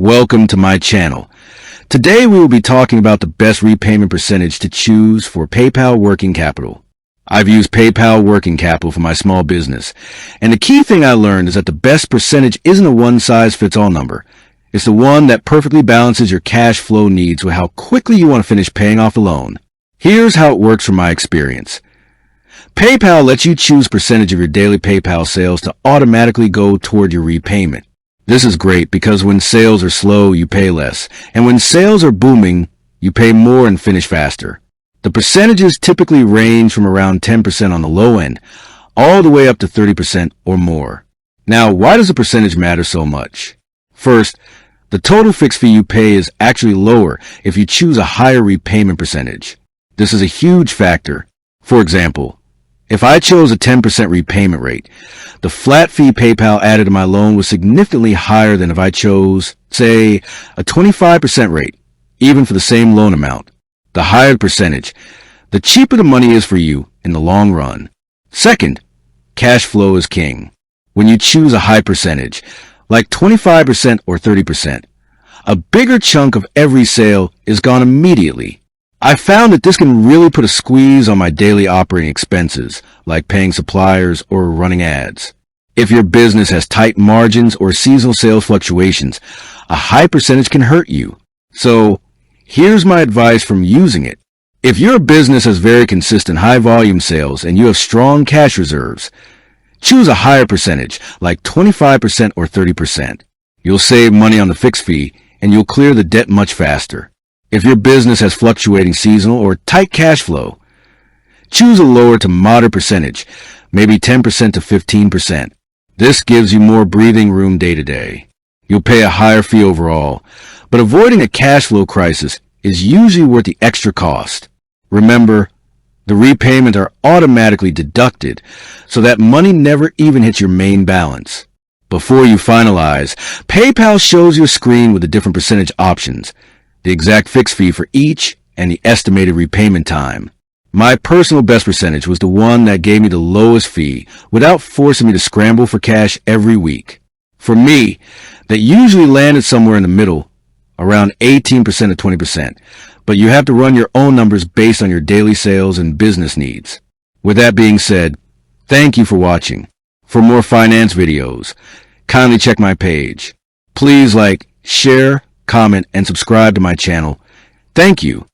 Welcome to my channel. Today we will be talking about the best repayment percentage to choose for PayPal Working Capital. I've used PayPal Working Capital for my small business, and the key thing I learned is that the best percentage isn't a one-size-fits-all number. It's the one that perfectly balances your cash flow needs with how quickly you want to finish paying off the loan. Here's how it works from my experience. PayPal lets you choose percentage of your daily PayPal sales to automatically go toward your repayment. This is great because when sales are slow, you pay less, and when sales are booming, you pay more and finish faster. The percentages typically range from around 10% on the low end, all the way up to 30% or more. Now, why does the percentage matter so much? First, the total fixed fee you pay is actually lower if you choose a higher repayment percentage. This is a huge factor. For example, if I chose a 10% repayment rate, the flat fee PayPal added to my loan was significantly higher than if I chose, say, a 25% rate, even for the same loan amount. The higher the percentage, the cheaper the money is for you in the long run. Second, cash flow is king. When you choose a high percentage, like 25% or 30%, a bigger chunk of every sale is gone immediately. I found that this can really put a squeeze on my daily operating expenses, like paying suppliers or running ads. If your business has tight margins or seasonal sales fluctuations, a high percentage can hurt you. So, here's my advice from using it. If your business has very consistent high volume sales and you have strong cash reserves, choose a higher percentage, like 25% or 30%. You'll save money on the fixed fee and you'll clear the debt much faster. If your business has fluctuating seasonal or tight cash flow, choose a lower to moderate percentage, maybe 10% to 15%. This gives you more breathing room day to day. You'll pay a higher fee overall, but avoiding a cash flow crisis is usually worth the extra cost. Remember, the repayments are automatically deducted, so that money never even hits your main balance. Before you finalize, PayPal shows you a screen with the different percentage options, the exact fixed fee for each, and the estimated repayment time. My personal best percentage was the one that gave me the lowest fee without forcing me to scramble for cash every week. For me, that usually landed somewhere in the middle, around 18% to 20%, but you have to run your own numbers based on your daily sales and business needs. With that being said, thank you for watching. For more finance videos, kindly check my page. Please like, share, comment, and subscribe to my channel. Thank you.